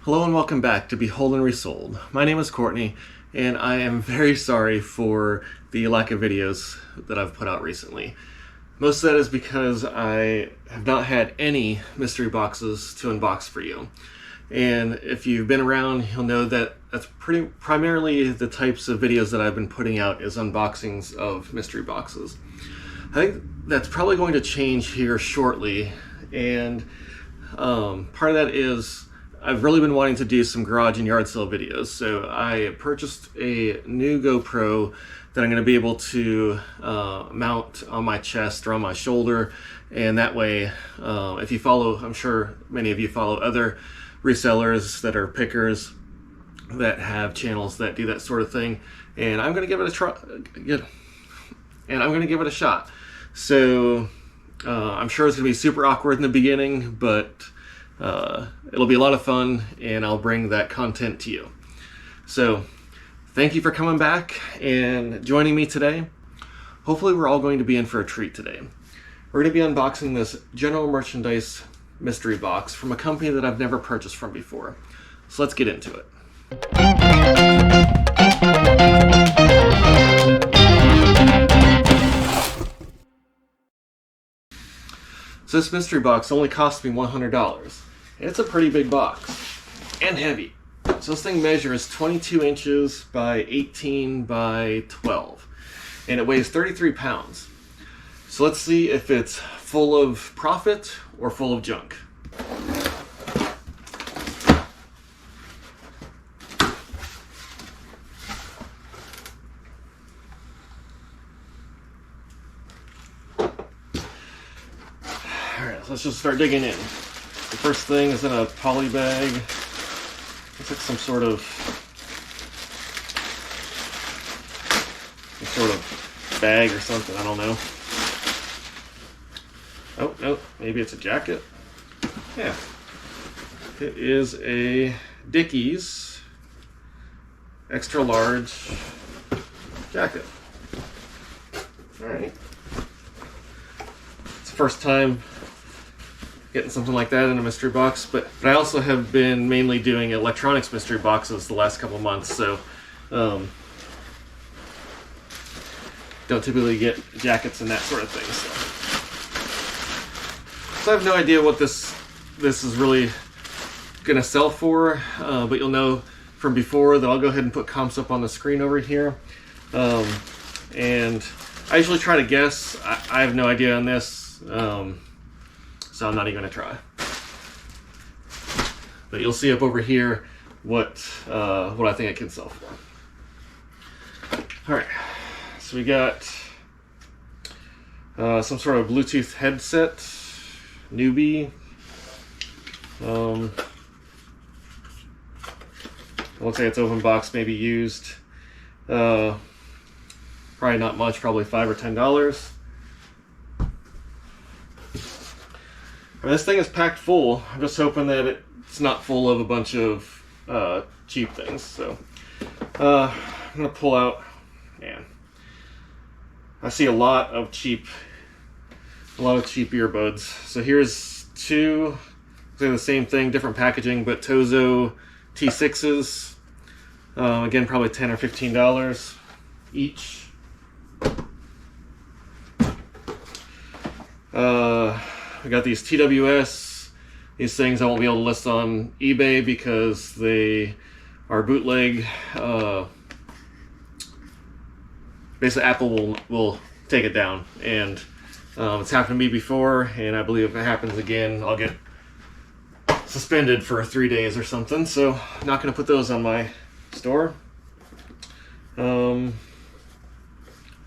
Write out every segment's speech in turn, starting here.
Hello and welcome back to Behold and Resold. My name is Courtney, and I am very sorry for the lack of videos that I've put out recently. Most of that is because I have not had any mystery boxes to unbox for you. And if you've been around, you'll know that that's primarily the types of videos that I've been putting out is unboxings of mystery boxes. I think that's probably going to change here shortly, and part of that is I've really been wanting to do some garage and yard sale videos. So I purchased a new GoPro that I'm going to be able to mount on my chest or on my shoulder, and that way if you follow, I'm sure many of you follow other resellers that are pickers that have channels that do that sort of thing, and I'm going to give it a try, and I'm going to give it a shot. So I'm sure it's going to be super awkward in the beginning, but it'll be a lot of fun, and I'll bring that content to you. So thank you for coming back and joining me today. Hopefully we're all going to be in for a treat today. We're going to be unboxing this general merchandise mystery box from a company that I've never purchased from before. So let's get into it. So this mystery box only cost me $100. It's a pretty big box and heavy. So this thing measures 22 inches by 18 by 12, and it weighs 33 pounds. So let's see if it's full of profit or full of junk. Alright, so let's just start digging in. The first thing is in a poly bag. Looks like some sort of bag or something, I don't know. Oh, no, maybe it's a jacket. Yeah. It is a Dickies extra large jacket. Alright. It's the first time getting something like that in a mystery box, but I also have been mainly doing electronics mystery boxes the last couple months, so don't typically get jackets and that sort of thing. So I have no idea what this is really gonna sell for, but you'll know from before that I'll go ahead and put comps up on the screen over here, and I usually try to guess. I have no idea on this. So I'm not even going to try. But you'll see up over here what I think it can sell for. Alright, so we got some sort of Bluetooth headset, newbie. Looks like it's open box, maybe used. Probably not much, probably $5 or $10. This thing is packed full. I'm just hoping that it's not full of a bunch of cheap things. So I'm gonna pull out. Man, I see a lot of cheap earbuds. So here's two. They're the same thing, different packaging, but Tozo T6s. Again, probably $10 or $15 each. I got these TWS. These things I won't be able to list on eBay because they are bootleg. Basically, Apple will take it down, and it's happened to me before, and I believe if it happens again, I'll get suspended for 3 days or something. So I'm not going to put those on my store. No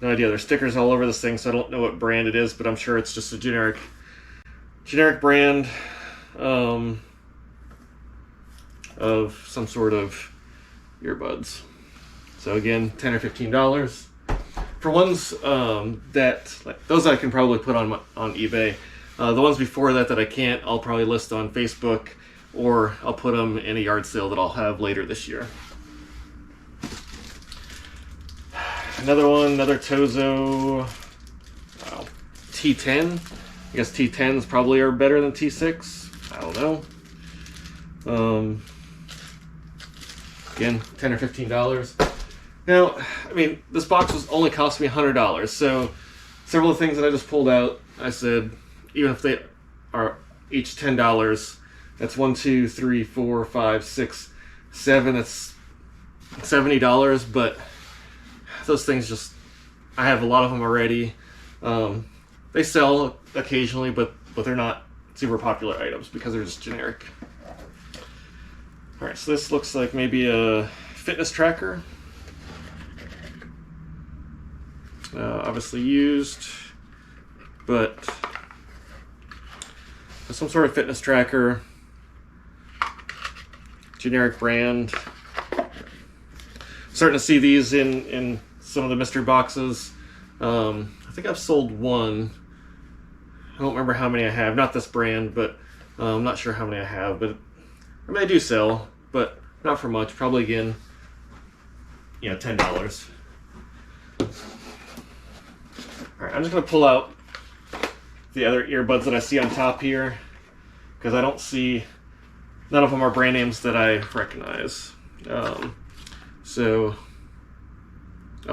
idea. There's stickers all over this thing, so I don't know what brand it is, but I'm sure it's just a generic brand of some sort of earbuds. So again, $10 or $15 for ones that, like those, I can probably put on eBay. The ones before that I can't, I'll probably list on Facebook, or I'll put them in a yard sale that I'll have later this year. Another Tozo T10. I guess T10s probably are better than T6. I don't know. Again, $10 or $15. Now, I mean, this box was only cost me $100, so several of the things that I just pulled out, I said, even if they are each $10, that's 1, 2, 3, 4, 5, 6, 7. That's $70. But those things just, I have a lot of them already. They sell occasionally, but they're not super popular items because they're just generic. All right, so this looks like maybe a fitness tracker. Obviously used, but some sort of fitness tracker, generic brand. Starting to see these in some of the mystery boxes. I think I've sold one. I don't remember how many I have. Not this brand, but I'm not sure how many I have. But I mean, I do sell, but not for much. Probably again, yeah, $10. All right, I'm just gonna pull out the other earbuds that I see on top here because I don't see, none of them are brand names that I recognize.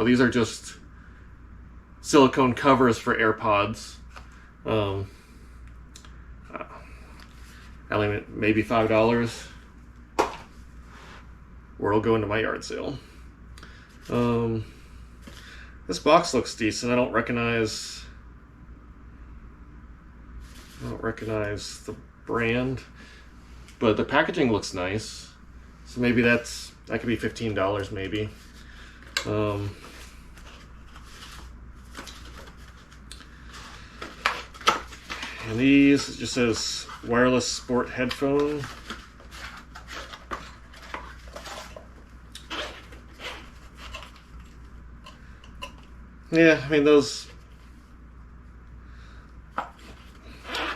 These are just silicone covers for AirPods. Maybe $5, or it'll go into my yard sale. This box looks decent. I don't recognize the brand, but the packaging looks nice. So maybe that could be $15 maybe. And these, it just says wireless sport headphone. Yeah, I mean they're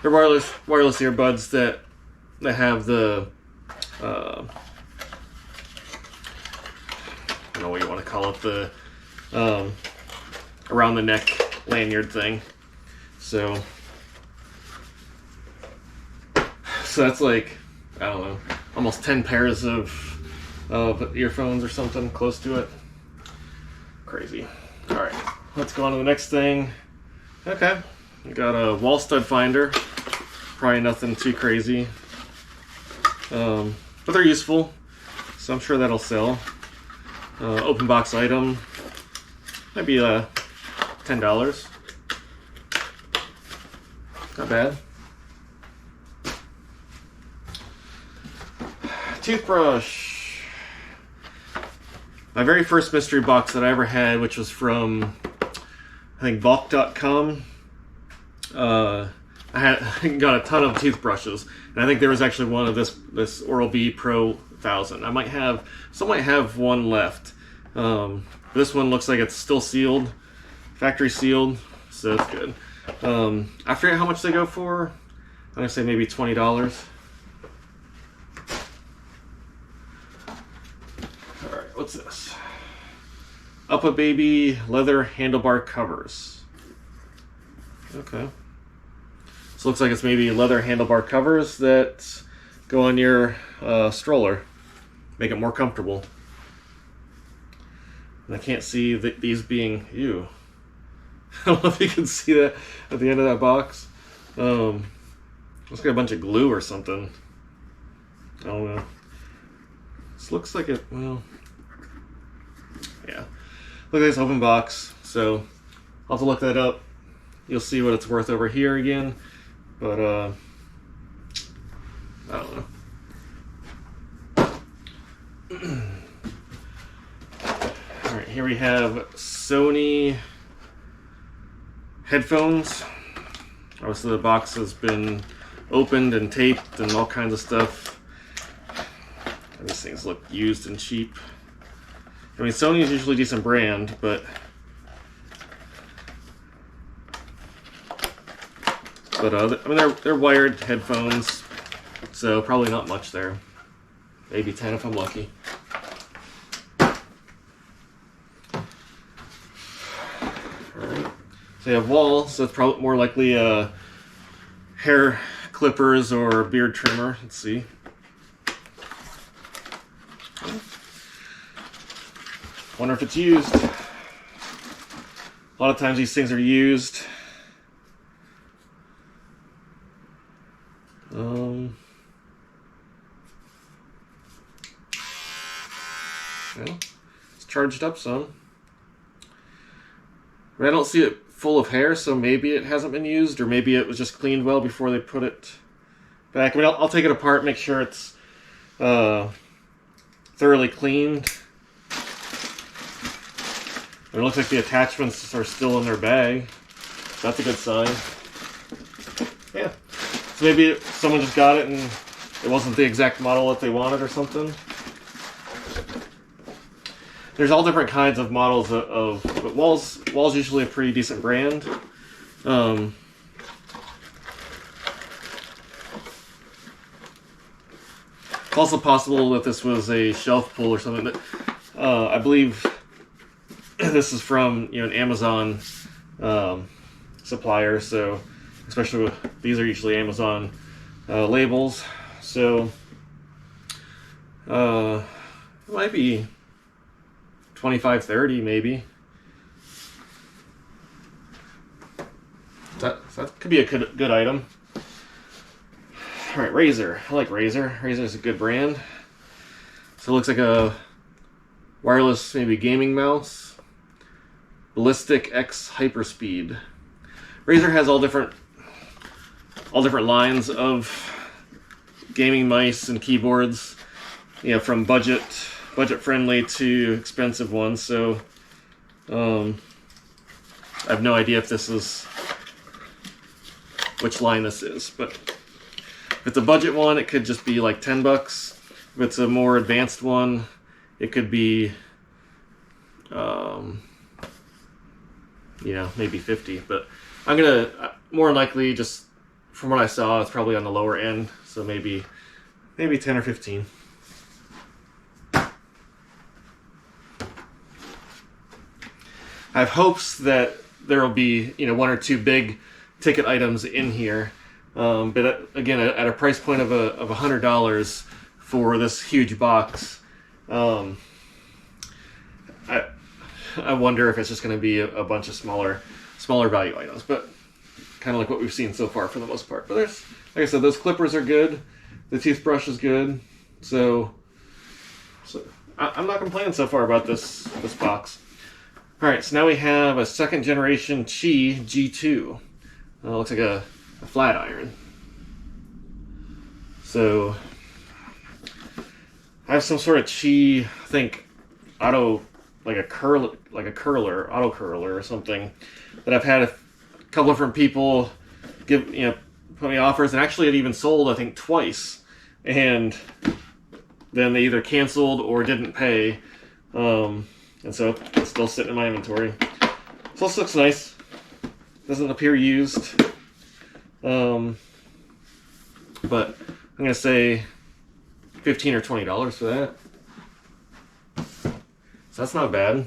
wireless earbuds that have the I don't know what you want to call it, the around the neck lanyard thing. So that's like, I don't know, almost 10 pairs of earphones or something close to it. Crazy. All right, let's go on to the next thing. Okay, we got a wall stud finder. Probably nothing too crazy, but they're useful, so I'm sure that'll sell. Open box item, might be $10. Not bad. Toothbrush. My very first mystery box that I ever had, which was from, I think, Bulk.com. I got a ton of toothbrushes, and I think there was actually one of this Oral-B Pro 1000. I might have one left. This one looks like it's still sealed, factory sealed, so that's good. I forget how much they go for. I'm gonna say maybe $20. What's this? Uppa Baby leather handlebar covers. Okay. So it looks like it's maybe leather handlebar covers that go on your stroller. Make it more comfortable. And I can't see these being, ew. I don't know if you can see that at the end of that box. Looks like a bunch of glue or something. I don't know. This looks like it, well, yeah. Look at this open box. So I'll have to look that up. You'll see what it's worth over here again. But I don't know. Alright, here we have Sony headphones. Obviously the box has been opened and taped and all kinds of stuff. And these things look used and cheap. I mean, Sony is usually a decent brand, but I mean, they're wired headphones, so probably not much there. Maybe 10 if I'm lucky. Alright. So you have walls, so it's probably more likely hair clippers or beard trimmer. Let's see. Wonder if it's used. A lot of times these things are used. Well, it's charged up some. But I don't see it full of hair, so maybe it hasn't been used, or maybe it was just cleaned well before they put it back. I mean, I'll take it apart, make sure it's thoroughly cleaned. It looks like the attachments are still in their bag. That's a good sign. Yeah. So maybe someone just got it and it wasn't the exact model that they wanted or something. There's all different kinds of models but Wall's usually a pretty decent brand. It's also possible that this was a shelf pull or something. But I believe this is from an Amazon supplier, so especially with these are usually Amazon labels, so it might be 25, 30 maybe. That could be a good item. All right, Razer. I like Razer. Razer's a good brand. So it looks like a wireless, maybe gaming mouse. Ballistic X Hyperspeed. Razer has all different lines of gaming mice and keyboards, from budget friendly to expensive ones. So I have no idea if this is which line this is, but if it's a budget one, it could just be like $10. If it's a more advanced one, it could be maybe 50, but I'm gonna more likely, just from what I saw, it's probably on the lower end, so maybe 10 or 15. I have hopes that there will be one or two big ticket items in here, but again, at a price point of $100 for this huge box, I wonder if it's just going to be a bunch of smaller value items, but kind of like what we've seen so far for the most part. But like I said, those clippers are good. The toothbrush is good. So I'm not complaining so far about this box. All right, so now we have a second generation Qi G2. Looks like a flat iron. So I have some sort of Qi, I think, auto curler or something that I've had a couple of different people put me offers, and actually it even sold, I think, twice, and then they either canceled or didn't pay, and so it's still sitting in my inventory. So this looks nice. Doesn't appear used, but I'm gonna say $15 or $20 for that. So that's not bad.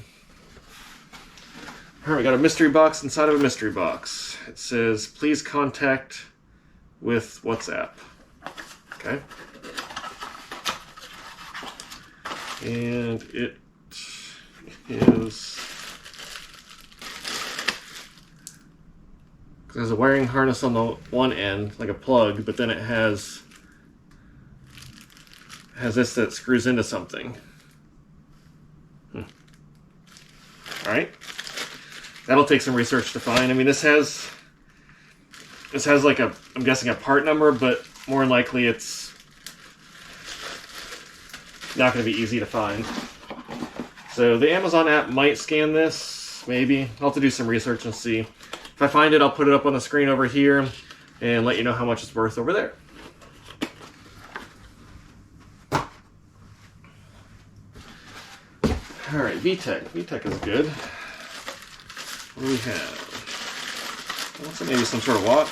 All right, we got a mystery box inside of a mystery box. It says, please contact with WhatsApp. Okay. And it has a wiring harness on the one end, like a plug, but then it has this that screws into something. All right, that'll take some research to find. I mean, this has like I'm guessing a part number, but more than likely it's not going to be easy to find. So the Amazon app might scan this, maybe. I'll have to do some research and see. If I find it, I'll put it up on the screen over here and let you know how much it's worth over there. All right, VTech. VTech is good. What do we have? Looks like maybe some sort of watch.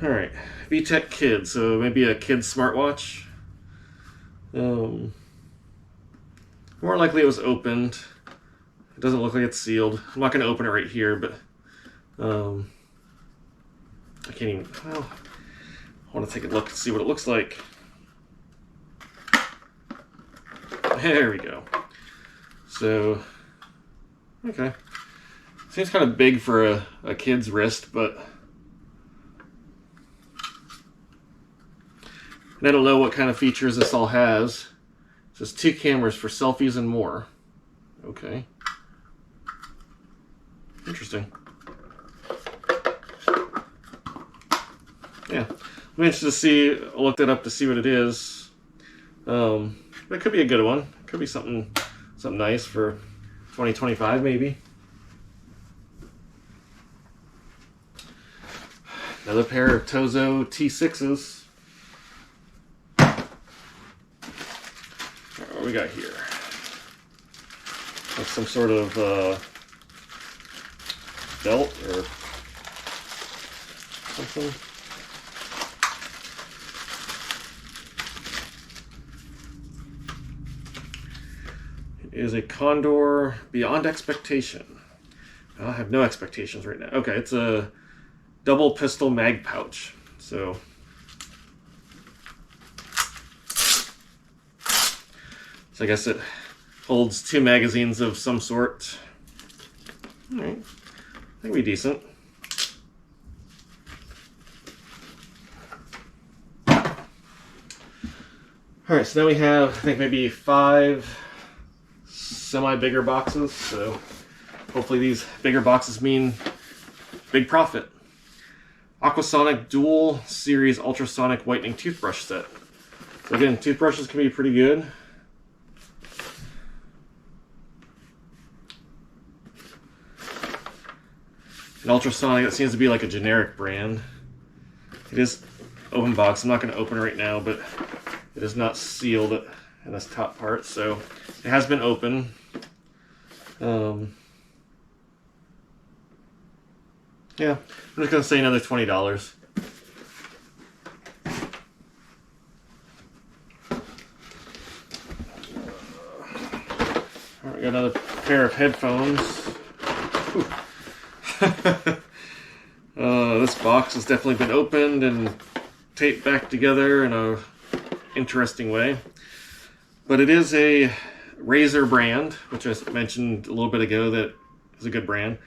All right, VTech Kids. So maybe a kid's smartwatch. More likely it was opened. It doesn't look like it's sealed. I'm not going to open it right here, but I can't even. Well, I want to take a look and see what it looks like. There we go. So, okay. Seems kind of big for a kid's wrist, but and I don't know what kind of features this all has. It says 2 cameras for selfies and more. Okay. Interesting. Yeah. I'm interested to see, I'll look that up to see what it is. That could be a good one. Could be something nice for 2025 maybe. Another pair of Tozo T6s. What do we got here? Like some sort of belt or something. It is a Condor Beyond Expectation. I have no expectations right now. Okay, it's a double pistol mag pouch. So I guess it holds 2 magazines of some sort. All right, that'd be decent. All right, so now we have, I think, maybe 5 semi-bigger boxes. So hopefully these bigger boxes mean big profit. Aquasonic Dual Series Ultrasonic Whitening Toothbrush Set. So again, toothbrushes can be pretty good. An ultrasonic, that seems to be like a generic brand. It is open box. I'm not going to open it right now, but it is not sealed in this top part, so it has been open. Yeah, I'm just going to say another $20. All right, we got another pair of headphones. This box has definitely been opened and taped back together in a interesting way. But it is a Razer brand, which I mentioned a little bit ago that is a good brand.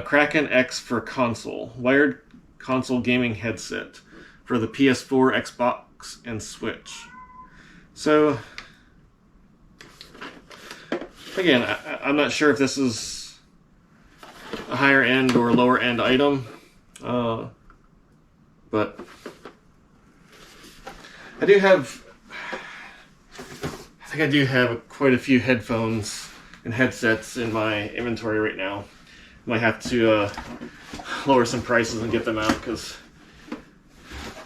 Kraken X for console. Wired console gaming headset for the PS4, Xbox, and Switch. So, again, I'm not sure if this is a higher end or lower end item, but I think I do have quite a few headphones and headsets in my inventory right now. Might have to lower some prices and get them out because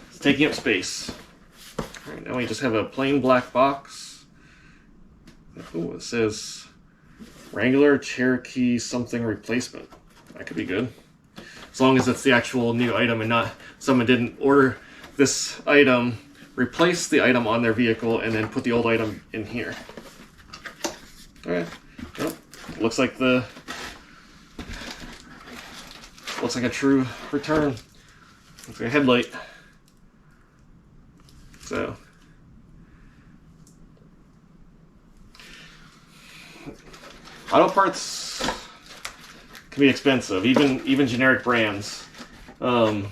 it's taking up space. All right, now we just have a plain black box. Oh, it says Wrangler Cherokee something replacement. That could be good. As long as it's the actual new item and not someone didn't order this item, replace the item on their vehicle, and then put the old item in here. Alright. Well, looks like a true return. Looks like a headlight. So auto parts can be expensive, even generic brands. Now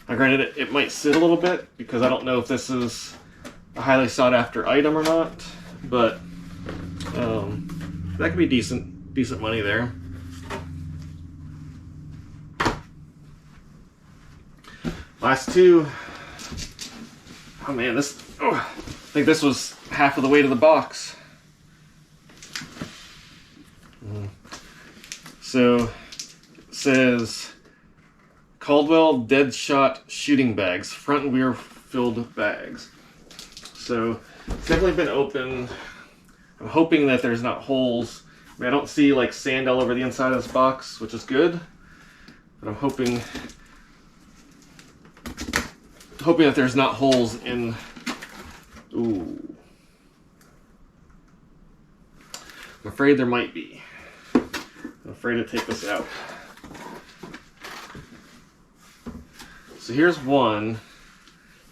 granted, it might sit a little bit because I don't know if this is a highly sought after item or not, but that could be decent money there. Last two. Oh man, I think this was half of the weight of the box. So it says Caldwell Deadshot shooting bags, front and rear filled bags. So it's definitely been opened. I'm hoping that there's not holes. I mean, I don't see like sand all over the inside of this box, which is good. But I'm hoping that there's not holes in. Ooh. I'm afraid there might be. I'm afraid to take this out. So here's one.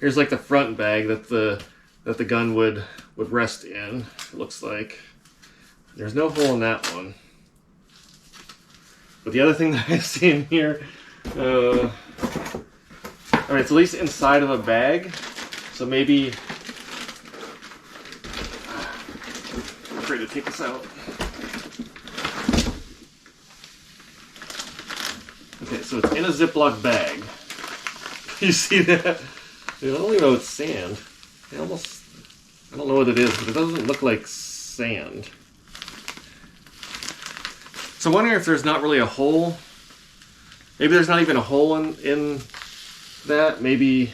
Here's like the front bag that the gun would rest in. It looks like there's no hole in that one. But the other thing that I see in here, I mean, it's at least inside of a bag. So maybe I'm afraid to take this out. Okay, so it's in a Ziploc bag. You see that? I don't even know it's sand. I don't know what it is, but it doesn't look like sand. So I'm wondering if there's not really a hole. Maybe there's not even a hole in that. Maybe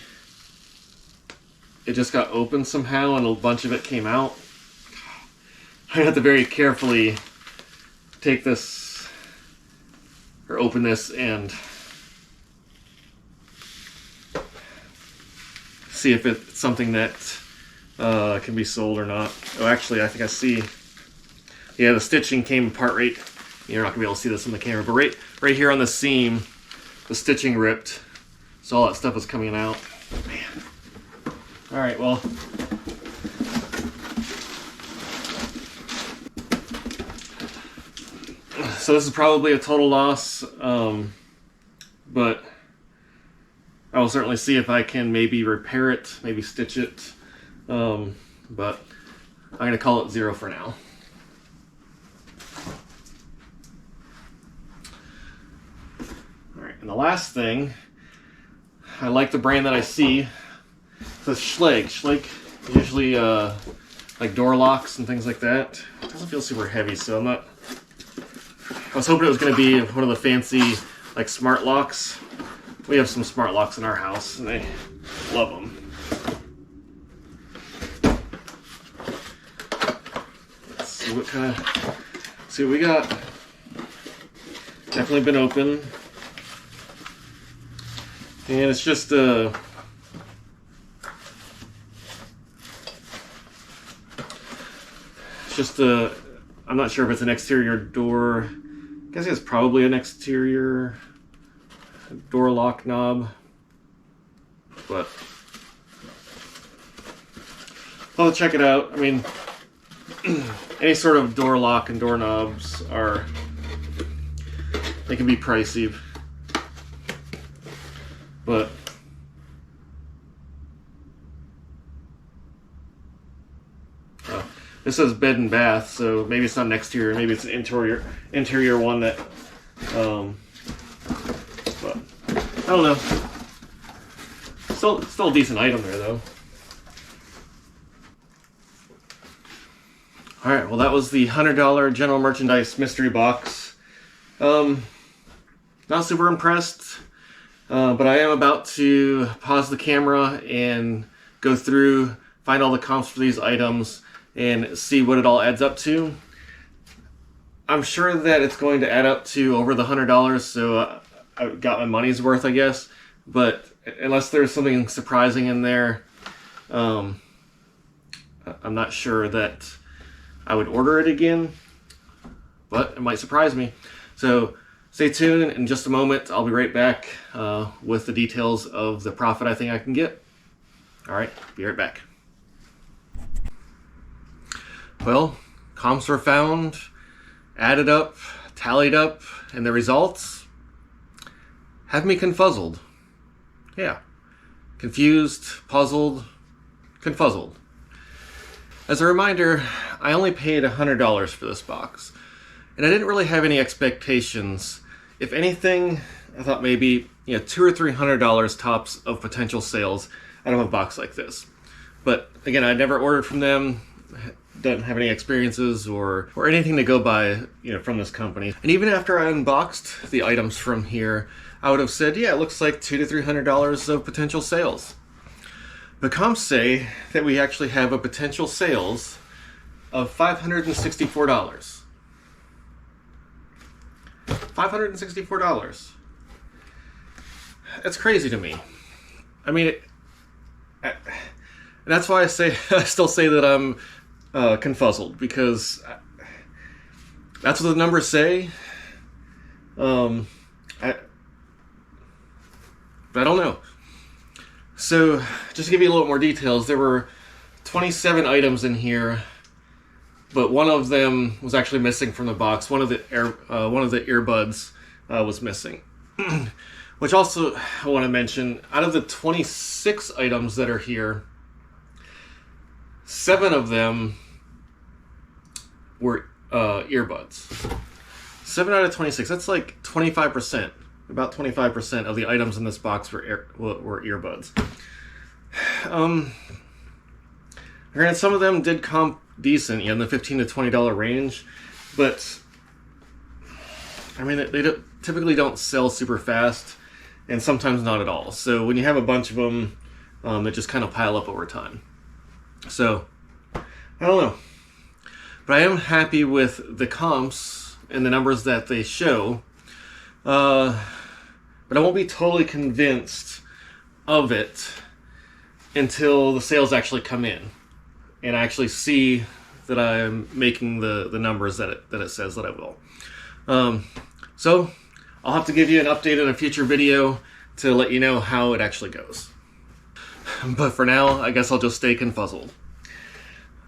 it just got opened somehow and a bunch of it came out. I have to very carefully take this or open this and see if it's something that can be sold or not. Oh, actually, I think I see. Yeah, the stitching came apart right. You're not gonna be able to see this on the camera, but right here on the seam, the stitching ripped, so all that stuff is coming out. Man. All right, well. So this is probably a total loss, but I will certainly see if I can maybe repair it, maybe stitch it, but I'm going to call it 0 for now. All right, and the last thing, I like the brand that I see. It's a Schlage. Schlage usually like door locks and things like that. It doesn't feel super heavy, so I'm not. I was hoping it was going to be one of the fancy like smart locks. We have some smart locks in our house, and I love them. Let's see what we got. Definitely been open, and it's just I'm not sure if it's an exterior door. I guess it's probably an exterior door lock knob, but I'll check it out. I mean, any sort of door lock and doorknobs they can be pricey, but this says bed and bath, so maybe it's not an exterior, maybe it's an interior one that but I don't know. Still a decent item there though. Alright, well that was the $100 general merchandise mystery box. Not super impressed, but I am about to pause the camera and go through, find all the comps for these items, and see what it all adds up to. I'm sure that it's going to add up to over the $100, so I got my money's worth, I guess. But unless there's something surprising in there, I'm not sure that I would order it again, but it might surprise me. So stay tuned. In just a moment, I'll be right back with the details of the profit I think I can get. All right, be right back. Well, comps were found, added up, tallied up, and the results have me confuzzled. Yeah, confused, puzzled, confuzzled. As a reminder, I only paid $100 for this box, and I didn't really have any expectations. If anything, I thought maybe $200 or $300 tops of potential sales out of a box like this. But again, I never ordered from them. Don't have any experiences or anything to go by, from this company. And even after I unboxed the items from here, I would have said, yeah, it looks like $200 to $300 of potential sales. The comps say that we actually have a potential sales of $564. $564. That's crazy to me. I mean, that's why I still say that I'm confuzzled, because That's what the numbers say. But I don't know. So, just to give you a little more details, there were 27 items in here, but one of them was actually missing from the box. One of the earbuds was missing. Which also, I want to mention, out of the 26 items that are here, 7 of them were earbuds. 7 out of 26. That's like 25%. About 25% of the items in this box were earbuds. Granted, some of them did comp decent, in the $15 to $20 range, but I mean, they typically don't sell super fast, and sometimes not at all. So when you have a bunch of them, they just kind of pile up over time. So, I don't know. But I am happy with the comps and the numbers that they show. But I won't be totally convinced of it until the sales actually come in. And I actually see that I'm making the numbers that it says that I will. So, I'll have to give you an update in a future video to let you know how it actually goes. But for now, I guess I'll just stay confuzzled.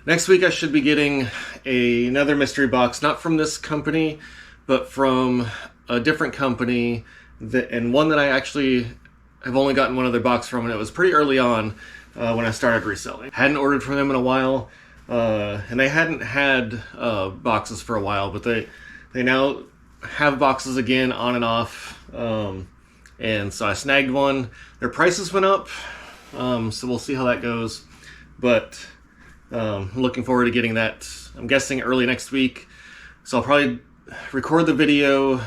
Next week I should be getting another mystery box, not from this company, but from a different company, and one that I actually have only gotten one other box from, and it was pretty early on when I started reselling. Hadn't ordered from them in a while, and they hadn't had boxes for a while, but they now have boxes again on and off, and so I snagged one. Their prices went up, so we'll see how that goes, but I'm looking forward to getting that, I'm guessing early next week. So I'll probably record the video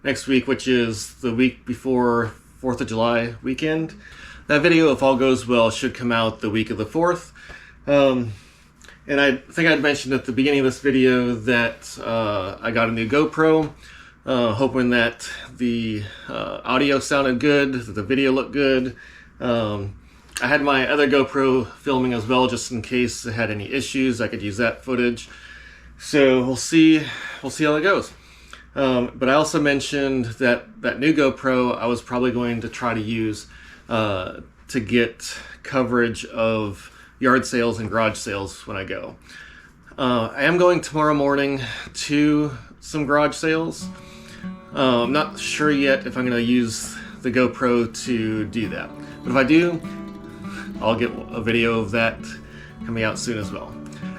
next week, which is the week before 4th of July weekend. That video, if all goes well, should come out the week of the 4th. And I think I'd mentioned at the beginning of this video that I got a new GoPro, hoping that the audio sounded good, that the video looked good. I had my other GoPro filming as well, just in case it had any issues. I could use that footage. So we'll see how it goes. But I also mentioned that new GoPro I was probably going to try to use to get coverage of yard sales and garage sales when I go. I am going tomorrow morning to some garage sales. I'm not sure yet if I'm going to use the GoPro to do that. But if I do, I'll get a video of that coming out soon as well.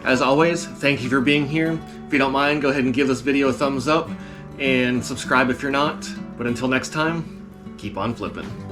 As always, thank you for being here. If you don't mind, go ahead and give this video a thumbs up and subscribe if you're not. But until next time, keep on flipping.